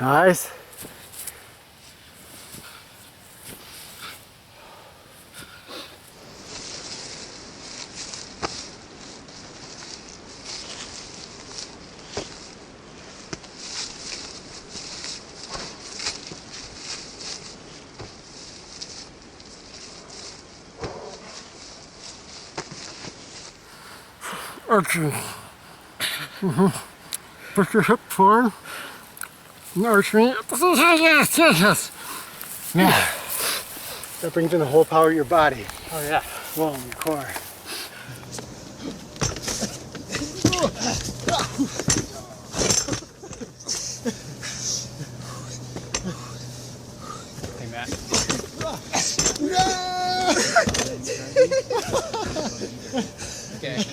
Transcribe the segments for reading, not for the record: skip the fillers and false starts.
Nice. Archery. Push your hip forward. Archery. Yes, yes, yes. Yeah. That brings in the whole power of your body. Oh yeah. Whoa, your core. Hey Matt. Okay.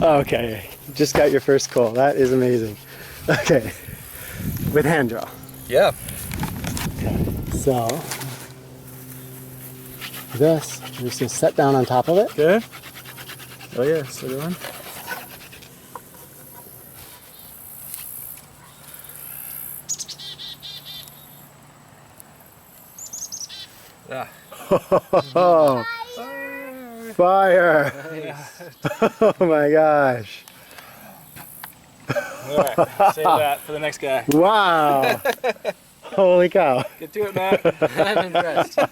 Okay, just got your first call. That is amazing. Okay, with hand draw. Yeah. Okay, so this, you're just gonna set down on top of it. Good. Oh yeah, so go on. Ah. Oh, fire! Oh my gosh! Alright, save that for the next guy. Wow! Holy cow! Get to it, Matt. I'm impressed. Now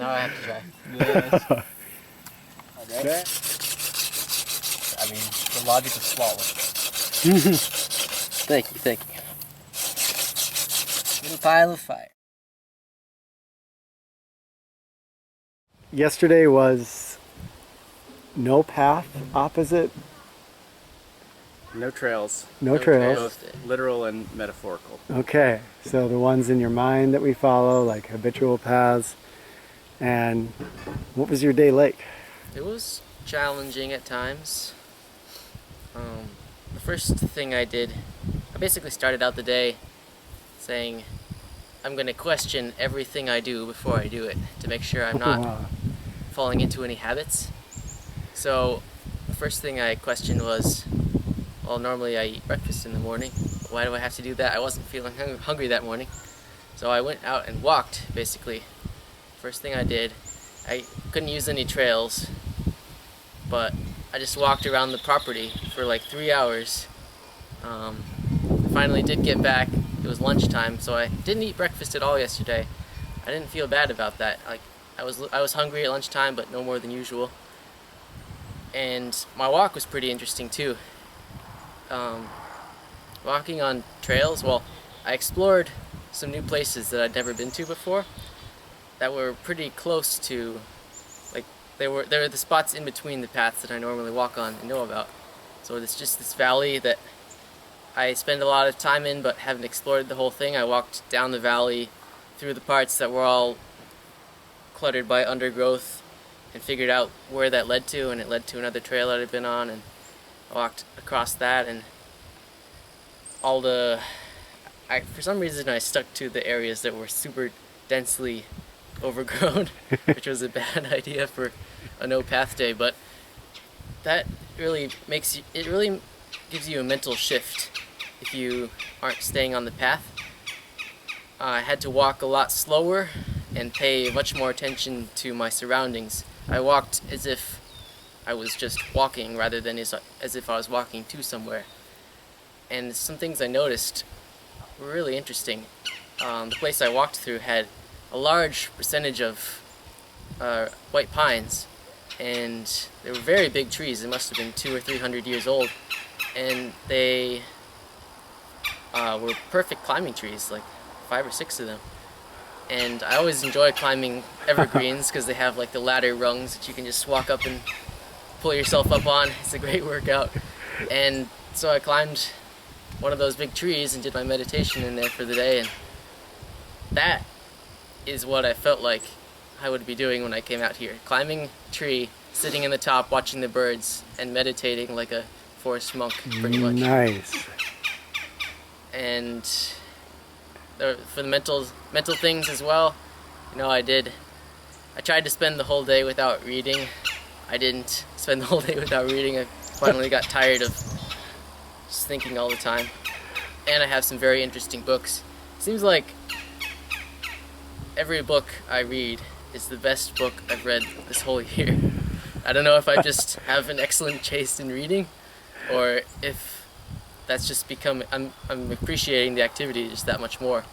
I have to try. Yes. Okay. I mean, the logic of swallow. Thank you, thank you. Little pile of fire. Yesterday was no path opposite, No trails, no trails. trails. literal and metaphorical. Okay, so the ones in your mind that we follow, like habitual paths. And what was your day like? It was challenging at times. The first thing I did, I basically started out the day saying, I'm going to question everything I do before I do it to make sure I'm not Wow. falling into any habits. So the first thing I questioned was, well, normally I eat breakfast in the morning. Why do I have to do that? I wasn't feeling hungry that morning. So I went out and walked, basically. First thing I did, I couldn't use any trails, but I just walked around the property for like 3 hours. Finally did get back. It was lunchtime, so I didn't eat breakfast at all yesterday. I didn't feel bad about that. Like I was hungry at lunchtime, but no more than usual. And my walk was pretty interesting too. Walking on trails, well, I explored some new places that I'd never been to before that were pretty close to, like, they were the spots in between the paths that I normally walk on and know about. So it's just this valley that I spend a lot of time in but haven't explored the whole thing. I walked down the valley through the parts that were all cluttered by undergrowth and figured out where that led to, and it led to another trail that I'd been on, and I walked across that, and for some reason I stuck to the areas that were super densely overgrown, which was a bad idea for a no path day, but that really gives you a mental shift if you aren't staying on the path. I had to walk a lot slower and pay much more attention to my surroundings. I walked as if I was just walking rather than as if I was walking to somewhere. And some things I noticed were really interesting. The place I walked through had a large percentage of white pines, and they were very big trees. They must have been 200 or 300 years old, and they were perfect climbing trees, like 5 or 6 of them. And I always enjoy climbing evergreens because they have like the ladder rungs that you can just walk up and pull yourself up on. It's a great workout. And so I climbed one of those big trees and did my meditation in there for the day, and that is what I felt like I would be doing when I came out here. Climbing a tree, sitting in the top, watching the birds, and meditating like a forest monk, pretty much. Nice. And for the mental things as well, You know, I tried to spend the whole day without reading. I didn't spend the whole day without reading. I finally got tired of just thinking all the time. And I have some very interesting books. Seems like every book I read is the best book I've read this whole year. I don't know if I just have an excellent taste in reading, or if that's just become, I'm appreciating the activity just that much more.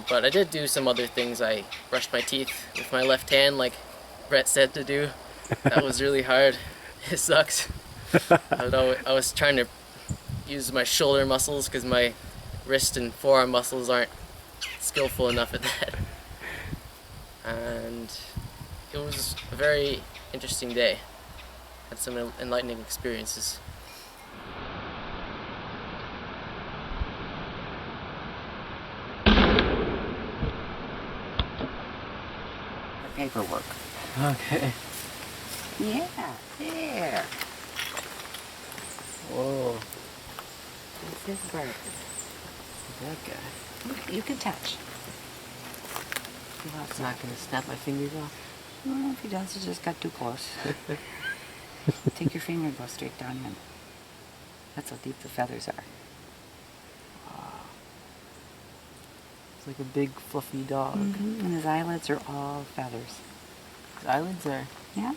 But I did do some other things. I brushed my teeth with my left hand like Brett said to do. That was really hard. It sucks. I was trying to use my shoulder muscles because my wrist and forearm muscles aren't skillful enough at that. And it was a very interesting day. Had some enlightening experiences. Paperwork. Okay. Yeah, there. Whoa. This is Bert. That guy. You can touch. It's not gonna snap my fingers off. Well, if he does, he just got too close. Take your finger and go straight down in. That's how deep the feathers are. It's like a big fluffy dog. And his eyelids are all feathers. His eyelids are Yeah?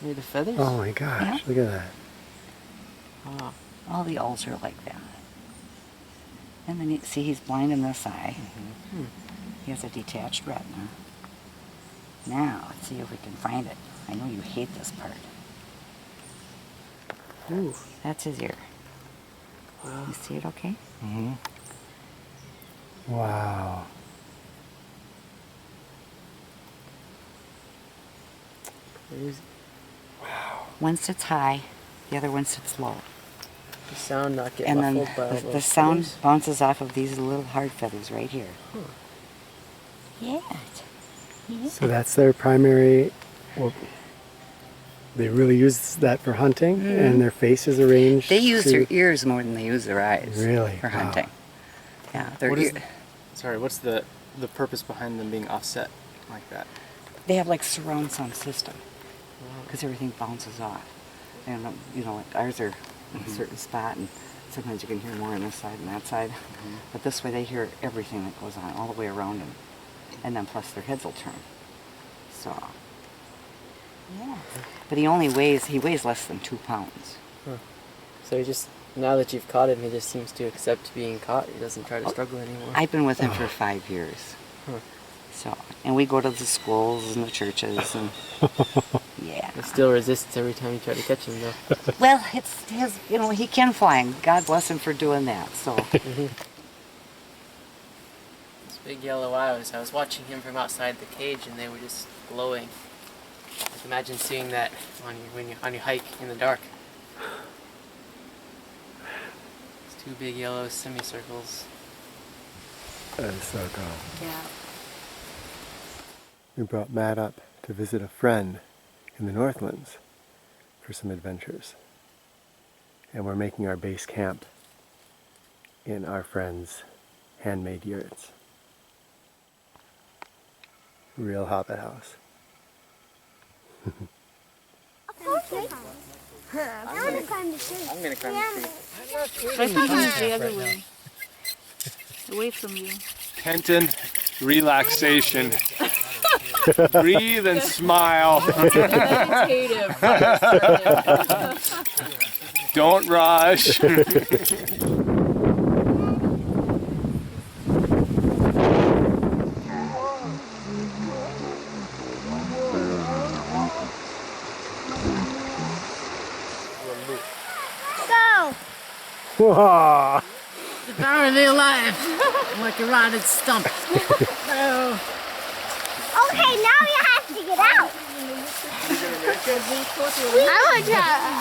made of feathers? Oh my gosh, Yeah. look at that. Wow. All the owls are like that. And then you see he's blind in this eye. He has a detached retina. Now, let's see if we can find it. I know you hate this part. Ooh. That's his ear. You see it okay? Wow. There's One sits high, the other one sits low. the sound not getting And then muffled by all the those sound feathers. bounces off of these little hard feathers right here. Yeah. So that's their primary, well, they really use that for hunting, and their face is arranged They use to- their ears more than they use their eyes. Really? For Wow. hunting. Yeah, their What is ear- Sorry, what's the purpose behind them being offset like that? they have like surround sound system because everything bounces off. And like ours are in a certain spot, and sometimes you can hear more on this side and that side. But this way, they hear everything that goes on all the way around them, and then plus their heads will turn. So, yeah. But he weighs less than 2 pounds. So he just, now that you've caught him, he just seems to accept being caught. He doesn't try to struggle anymore. I've been with him for 5 years. So, and we go to the schools and the churches, and yeah. He still resists every time you try to catch him, though. Well, it's his, he can fly, and God bless him for doing that. So, Those big yellow eyes. I was watching him from outside the cage, and they were just glowing. Like, imagine seeing that on your hike in the dark. It's two big yellow semicircles. That is so cool. yeah. We brought Matt up to visit a friend in the northlands for some adventures. And we're making our base camp in our friend's handmade yurts. Real hobbit house. I want to climb the tree. I'm gonna climb the tree. Try pushing the other way. Away from you. Kenton, relaxation. Breathe and smile. Don't rush. Go! Whoa! Thoroughly alive, like a rotted stump. Okay, now you have to get out.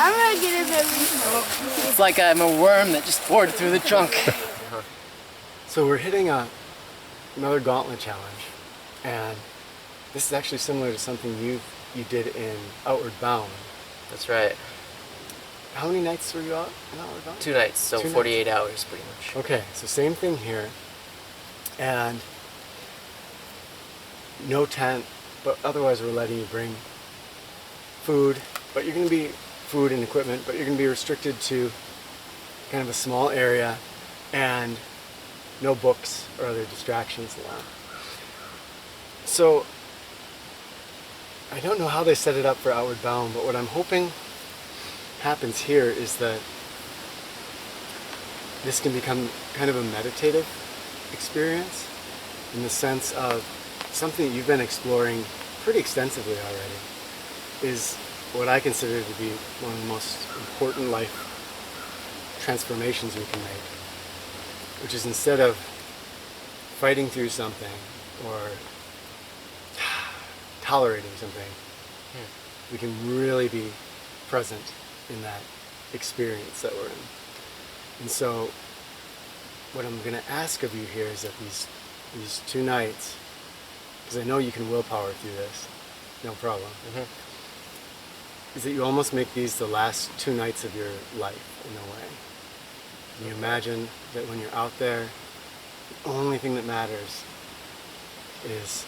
I'm gonna get in there. It's like I'm a worm that just bored through the trunk. So we're hitting another gauntlet challenge, and this is actually similar to something you did in Outward Bound. That's right. How many nights were you out in Outward Bound? 2 nights, so 2 nights. 48 hours pretty much. Okay, so same thing here, and no tent, but otherwise we're letting you bring food, but you're going to be food and equipment, but you're going to be restricted to kind of a small area and no books or other distractions allowed. So I don't know how they set it up for Outward Bound, but what I'm hoping happens here is that this can become kind of a meditative experience in the sense of something you've been exploring pretty extensively already is what I consider to be one of the most important life transformations we can make, which is instead of fighting through something or tolerating something, we can really be present in that experience that we're in. And so what I'm going to ask of you here is that these 2 nights, because I know you can willpower through this, no problem, is that you almost make these the last 2 nights of your life in a way. And you imagine that when you're out there, the only thing that matters is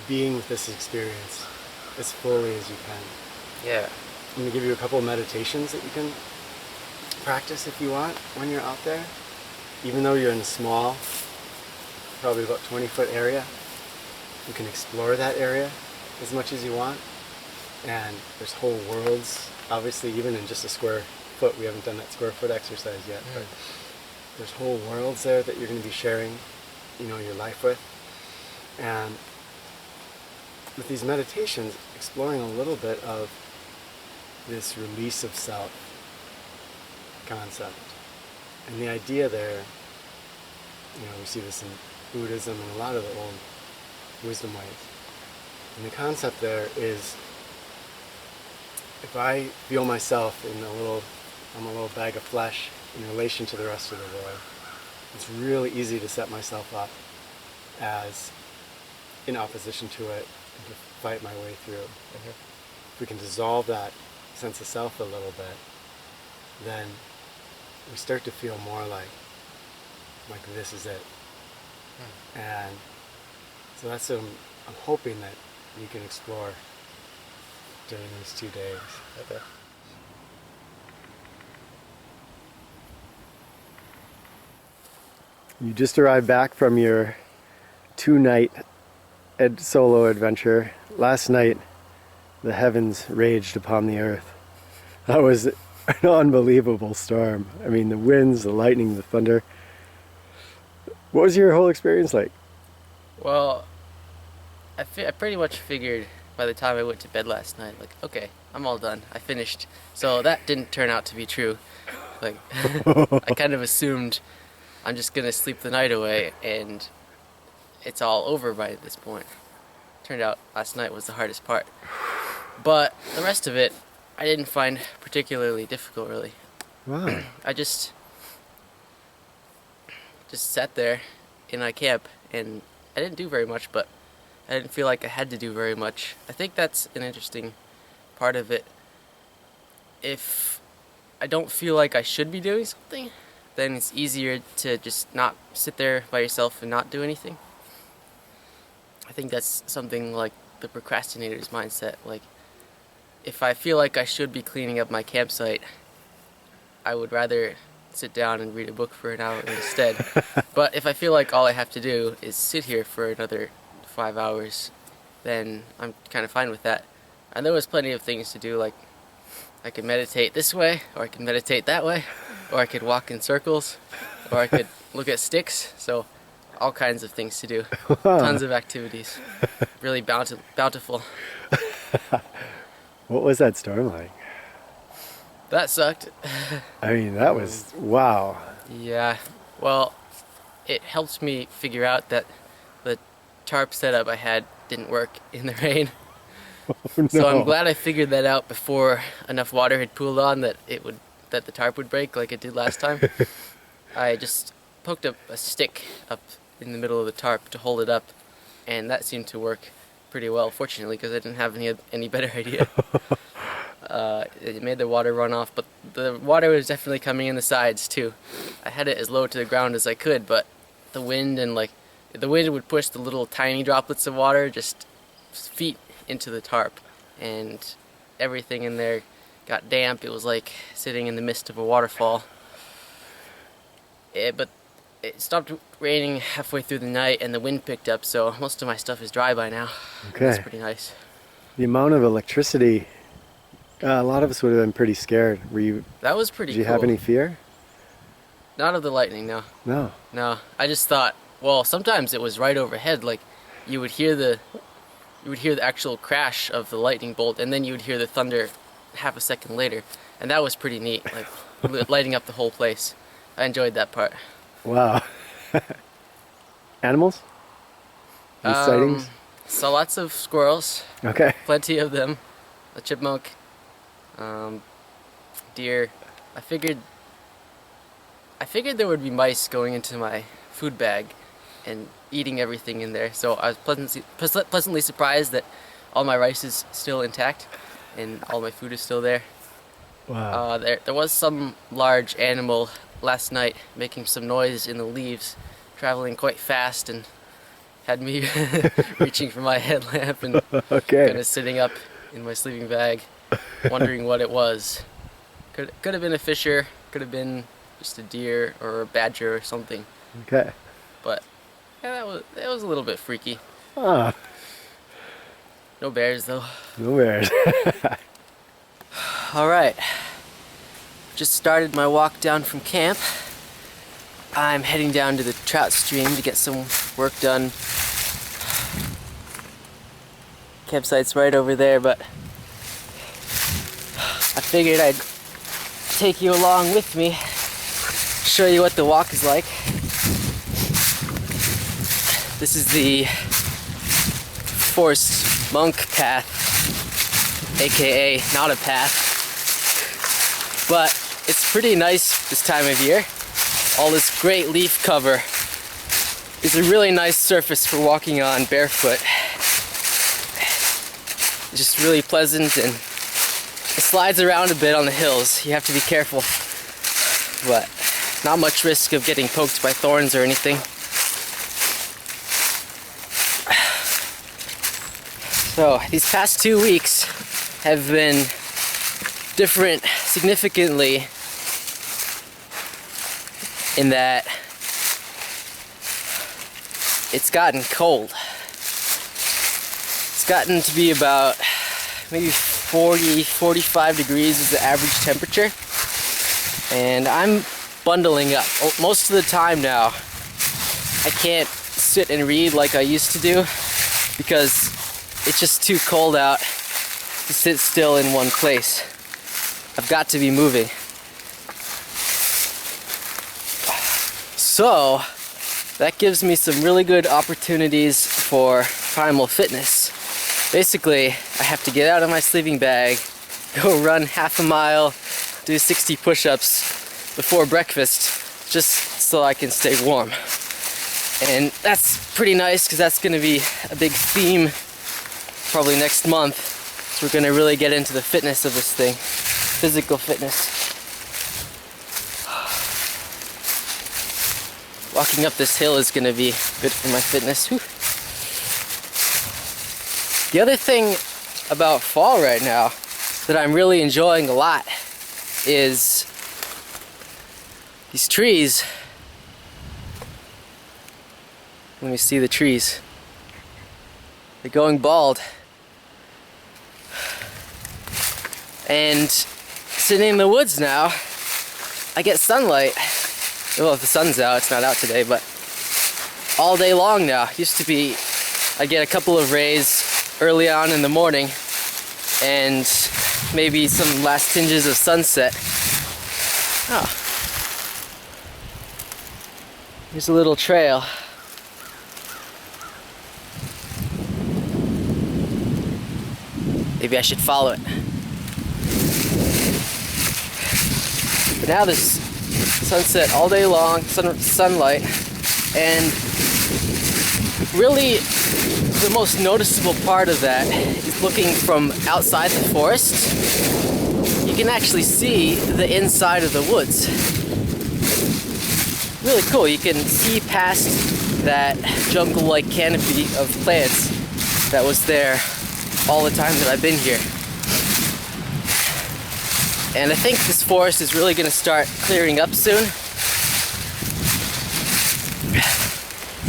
being with this experience as fully as you can. Yeah. I'm going to give you a couple of meditations that you can practice if you want when you're out there. Even though you're in a small, probably about 20-foot area, you can explore that area as much as you want. And there's whole worlds, obviously even in just a square foot. We haven't done that square foot exercise yet, but there's whole worlds there that you're going to be sharing, your life with. And with these meditations, exploring a little bit of this release of self concept. And the idea there, we see this in Buddhism and a lot of the old wisdom ways. And the concept there is, if I feel myself I'm a little bag of flesh in relation to the rest of the world, it's really easy to set myself up as in opposition to it and to fight my way through. If we can dissolve that sense of self a little bit, then we start to feel more like this is it. And so that's what I'm hoping that you can explore during these 2 days. Okay. You just arrived back from your 2-night solo adventure. Last night, the heavens raged upon the earth. That was an unbelievable storm. I mean, the winds, the lightning, the thunder. What was your whole experience like? Well, I pretty much figured by the time I went to bed last night, okay, I'm all done. I finished. So that didn't turn out to be true. I kind of assumed I'm just going to sleep the night away and it's all over by this point. Turned out last night was the hardest part. But the rest of it, I didn't find particularly difficult, really. Wow. I just sat there in my camp and I didn't do very much, but I didn't feel like I had to do very much. I think that's an interesting part of it. If I don't feel like I should be doing something, then it's easier to just not sit there by yourself and not do anything. I think that's something like the procrastinator's mindset. If I feel like I should be cleaning up my campsite, I would rather sit down and read a book for an hour instead. But if I feel like all I have to do is sit here for another 5 hours, then I'm kind of fine with that. And there was plenty of things to do, I could meditate this way, or I could meditate that way, or I could walk in circles, or I could look at sticks. So all kinds of things to do. Tons of activities. Really bountiful. What was that storm like? That sucked. I mean, that was, wow. Yeah. Well, it helped me figure out that the tarp setup I had didn't work in the rain. Oh, no. So I'm glad I figured that out before enough water had pooled on that the tarp would break like it did last time. I just poked up a stick up in the middle of the tarp to hold it up, and that seemed to work pretty well, fortunately, because I didn't have any better idea. It made the water run off, but the water was definitely coming in the sides too. I had it as low to the ground as I could, but the wind and the wind would push the little tiny droplets of water just feet into the tarp, and everything in there got damp. It was like sitting in the midst of a waterfall. But it stopped raining halfway through the night and the wind picked up, so most of my stuff is dry by now. Okay. That's pretty nice. The amount of electricity, a lot of us would have been pretty scared. That was pretty Did you cool. have any fear? Not of the lightning, no. No. No, I just thought, well, sometimes it was right overhead, like you would hear the actual crash of the lightning bolt, and then you would hear the thunder half a second later, and that was pretty neat, like lighting up the whole place. I enjoyed that part. Wow. Animals? Any sightings? Saw lots of squirrels, Okay. plenty of them, a chipmunk, deer. I figured there would be mice going into my food bag and eating everything in there, so I was pleasantly surprised that all my rice is still intact and all my food is still there. Wow. There was some large animal last night making some noise in the leaves, traveling quite fast, and had me reaching for my headlamp and Okay. kind of sitting up in my sleeping bag, wondering what it was. Could have been a fisher, could have been just a deer or a badger or something. Okay. But yeah, that was a little bit freaky. Ah, No bears though. no bears. All right, just started my walk down from camp. I'm heading down to the trout stream to get some work done. Campsite's right over there, but I figured I'd take you along with me, show you what the walk is like. This is the forced monk path, aka not a path, but it's pretty nice this time of year. All this great leaf cover is a really nice surface for walking on barefoot. It's just really pleasant, and it slides around a bit on the hills. You have to be careful, but not much risk of getting poked by thorns or anything. So these past 2 weeks have been different significantly in that it's gotten cold. It's gotten to be about maybe 40, 45 degrees is the average temperature, and I'm bundling up. Most of the time now, I can't sit and read like I used to do because it's just too cold out to sit still in one place. I've got to be moving. So that gives me some really good opportunities for primal fitness. Basically, I have to get out of my sleeping bag, go run half a mile, do 60 push-ups before breakfast, just so I can stay warm. And that's pretty nice because that's going to be a big theme probably next month. So we're going to really get into the fitness of this thing, physical fitness. Walking up this hill is going to be good for my fitness. Whew. The other thing about fall right now that I'm really enjoying a lot is these trees. Let me see the trees. They're going bald. And sitting in the woods now, I get sunlight. Well, if the sun's out, it's not out today, but all day long now. Used to be, I get a couple of rays early on in the morning and maybe some last tinges of sunset. Oh. Here's a little trail. Maybe I should follow it. But now this sunset all day long, sunlight, and really the most noticeable part of that is looking from outside the forest. You can actually see the inside of the woods. Really cool. You can see past that jungle-like canopy of plants that was there all the time that I've been here. And I think this forest is really going to start clearing up soon.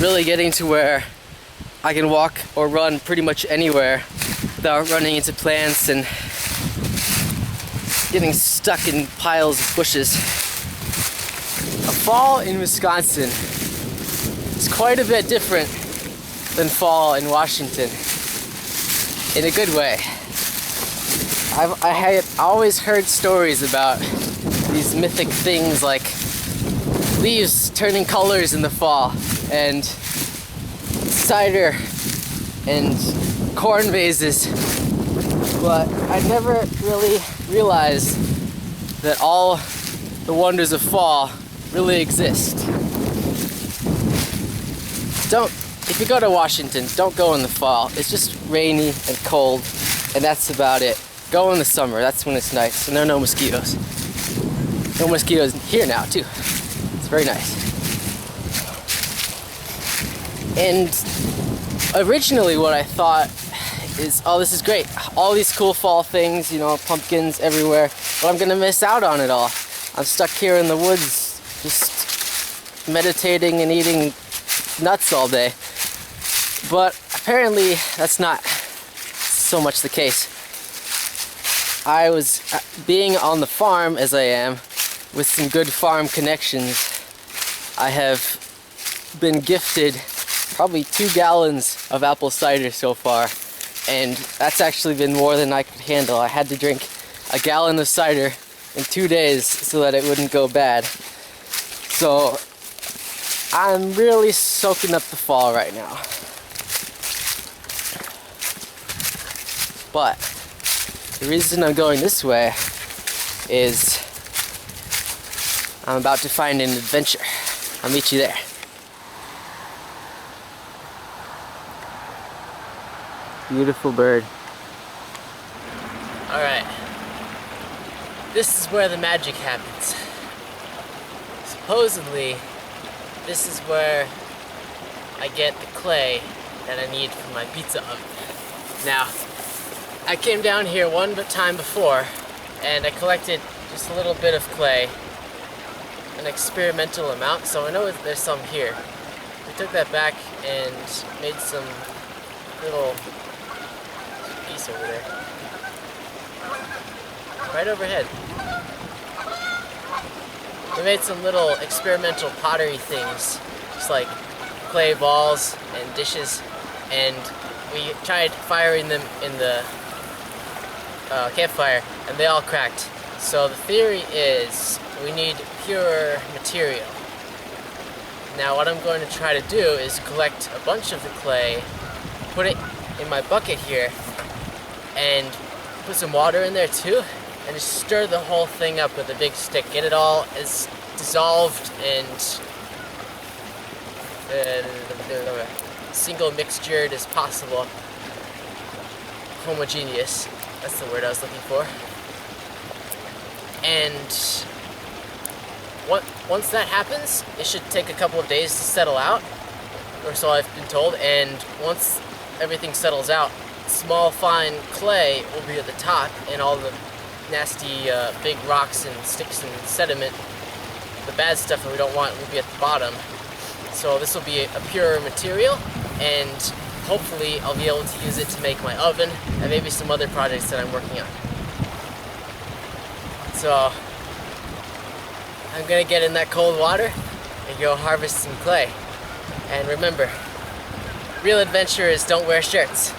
Really getting to where I can walk or run pretty much anywhere without running into plants and getting stuck in piles of bushes. A fall in Wisconsin is quite a bit different than fall in Washington, in a good way. I had always heard stories about these mythic things like leaves turning colors in the fall, and cider, and corn mazes, but I never really realized that all the wonders of fall really exist. If you go to Washington, don't go in the fall. It's just rainy and cold, and that's about it. Go in the summer, that's when it's nice, and there are no mosquitoes. No mosquitoes here now, too. It's very nice. And originally what I thought is, oh, this is great. All these cool fall things, you know, pumpkins everywhere, but I'm gonna miss out on it all. I'm stuck here in the woods, just meditating and eating nuts all day. But apparently that's not so much the case. I was being on the farm as I am, with some good farm connections. I have been gifted probably 2 gallons of apple cider so far, and that's actually been more than I could handle. I had to drink a gallon of cider in 2 days so that it wouldn't go bad. So I'm really soaking up the fall right now. But the reason I'm going this way is I'm about to find an adventure. I'll meet you there. Beautiful bird. Alright. This is where the magic happens. Supposedly, this is where I get the clay that I need for my pizza oven. Now, I came down here one time before, and I collected just a little bit of clay, an experimental amount, so I know there's some here. We took that back and made some little piece over there, right overhead. We made some little experimental pottery things, just like clay balls and dishes, and we tried firing them in the campfire, and they all cracked. So the theory is we need pure material. Now what I'm going to try to do is collect a bunch of the clay, put it in my bucket here, and put some water in there too, and just stir the whole thing up with a big stick. Get it all as dissolved and single mixtured as possible. Homogeneous. That's the word I was looking for. And once that happens, it should take a couple of days to settle out, or so I've been told, and once everything settles out, small fine clay will be at the top, and all the nasty big rocks and sticks and sediment, the bad stuff that we don't want, will be at the bottom. So this will be a pure material, and hopefully I'll be able to use it to make my oven and maybe some other projects that I'm working on. So I'm gonna get in that cold water and go harvest some clay. And remember, real adventurers don't wear shirts.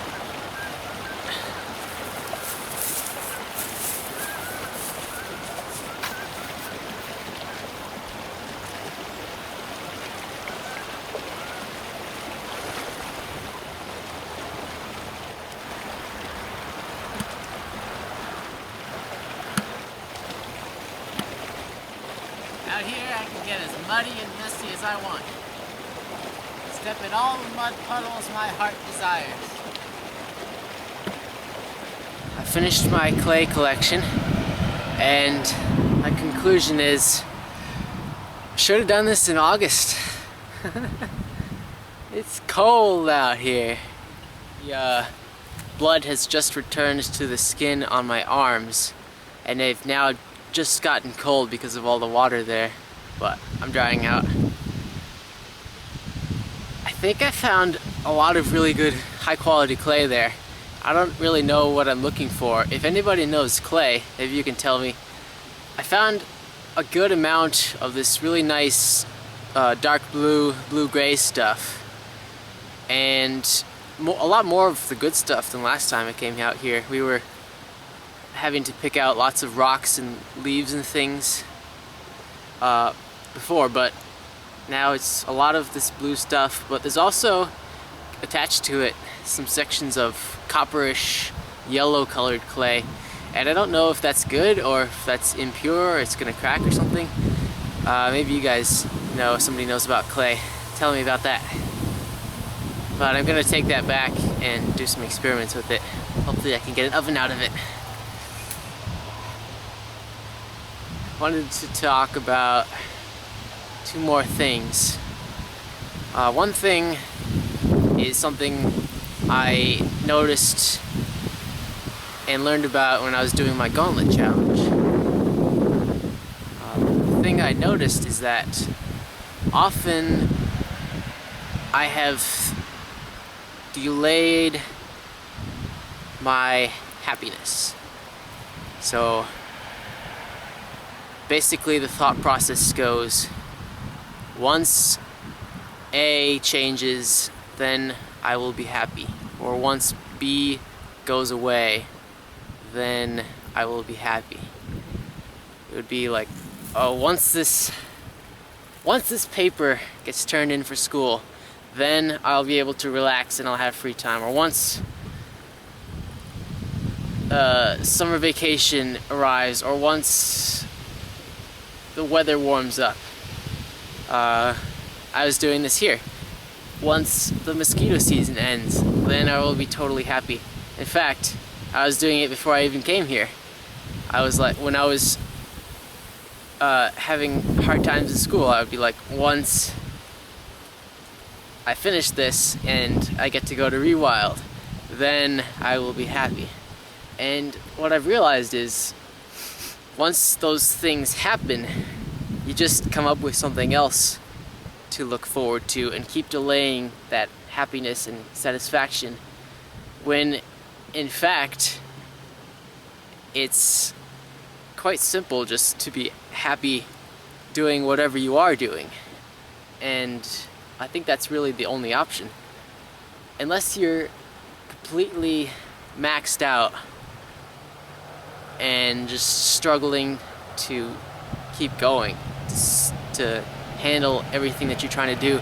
Out here I can get as muddy and messy as I want. Step in all the mud puddles my heart desires. I finished my clay collection, and my conclusion is I should have done this in August. It's cold out here. The blood has just returned to the skin on my arms, and they've now just gotten cold because of all the water there, but I'm drying out. I think I found a lot of really good high quality clay there. I don't really know what I'm looking for. If anybody knows clay, maybe you can tell me. I found a good amount of this really nice dark blue-gray stuff, and a lot more of the good stuff than last time I came out here. We were having to pick out lots of rocks and leaves and things before, but now it's a lot of this blue stuff, but there's also attached to it some sections of copperish yellow colored clay, and I don't know if that's good or if that's impure or it's gonna crack or something. Maybe you guys know, somebody knows about clay, tell me about that. But I'm gonna take that back and do some experiments with it. Hopefully I can get an oven out of it. Wanted to talk about two more things. One thing is something I noticed and learned about when I was doing my gauntlet challenge. The thing I noticed is that often I have delayed my happiness. So basically the thought process goes, once A changes, then I will be happy. Or once B goes away, then I will be happy. It would be like, oh, once this paper gets turned in for school, then I'll be able to relax and I'll have free time. Or once summer vacation arrives, or once the weather warms up. I was doing this here. Once the mosquito season ends, then I will be totally happy. In fact, I was doing it before I even came here. I was like, when I was having hard times in school, I would be like, once I finish this and I get to go to Rewild, then I will be happy. And what I've realized is, once those things happen, you just come up with something else to look forward to and keep delaying that happiness and satisfaction, when in fact it's quite simple just to be happy doing whatever you are doing. And I think that's really the only option. Unless you're completely maxed out and just struggling to keep going, to handle everything that you're trying to do,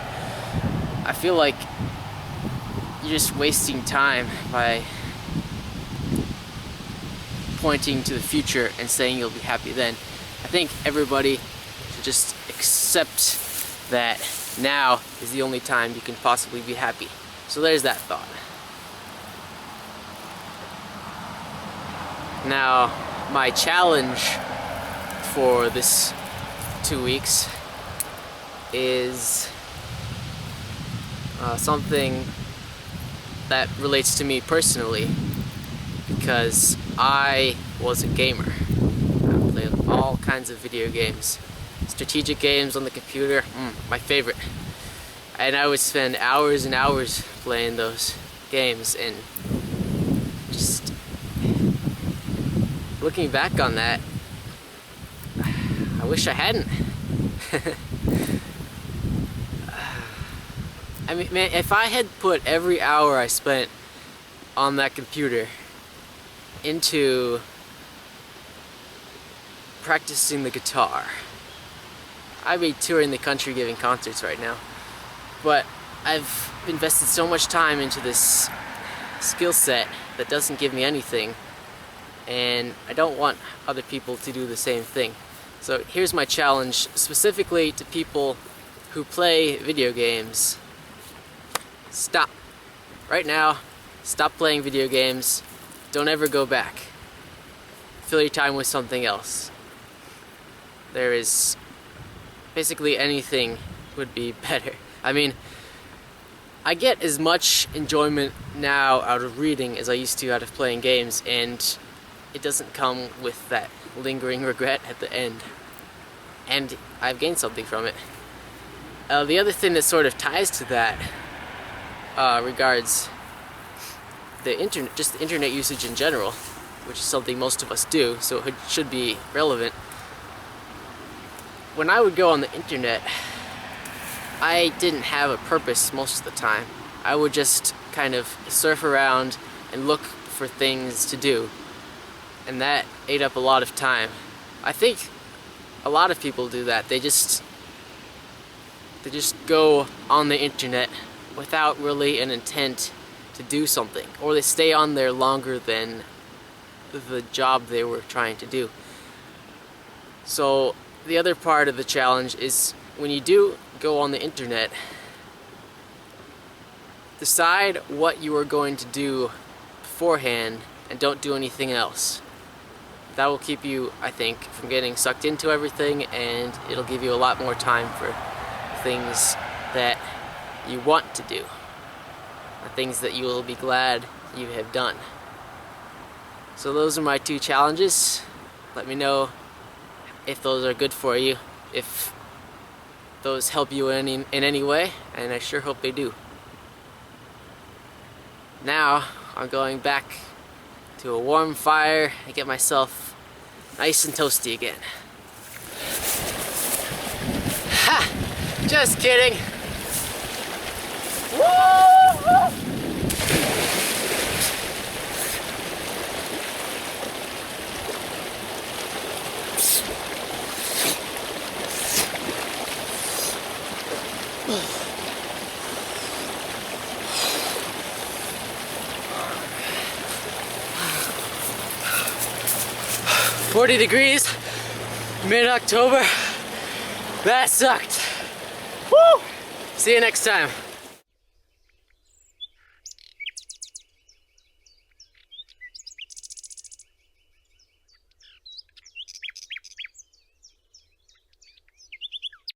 I feel like you're just wasting time by pointing to the future and saying you'll be happy then. I think everybody should just accept that now is the only time you can possibly be happy. So there's that thought. Now, my challenge for this 2 weeks is something that relates to me personally, because I was a gamer. I played all kinds of video games. Strategic games on the computer, my favorite. And I would spend hours and hours playing those games, and just looking back on that, I wish I hadn't. I mean, man, if I had put every hour I spent on that computer into practicing the guitar, I'd be touring the country giving concerts right now. But I've invested so much time into this skill set that doesn't give me anything, and I don't want other people to do the same thing. So here's my challenge, specifically to people who play video games. Stop. Right now, stop playing video games. Don't ever go back. Fill your time with something else. There is basically anything would be better. I mean, I get as much enjoyment now out of reading as I used to out of playing games, and it doesn't come with that lingering regret at the end. And I've gained something from it. The other thing that sort of ties to that regards the internet, just the internet usage in general, which is something most of us do, so it should be relevant. When I would go on the internet, I didn't have a purpose most of the time. I would just kind of surf around and look for things to do, and that ate up a lot of time. I think a lot of people do that. They just go on the internet without really an intent to do something, or they stay on there longer than the job they were trying to do. So the other part of the challenge is when you do go on the internet, decide what you are going to do beforehand and don't do anything else. That will keep you, I think, from getting sucked into everything, and it'll give you a lot more time for things that you want to do, the things that you will be glad you have done. So those are my 2 challenges. Let me know if those are good for you, if those help you in any way, and I sure hope they do. Now I'm going back to a warm fire and get myself nice and toasty again. Ha! Just kidding! Woo! 40 degrees, mid-October. That sucked. Woo! See you next time.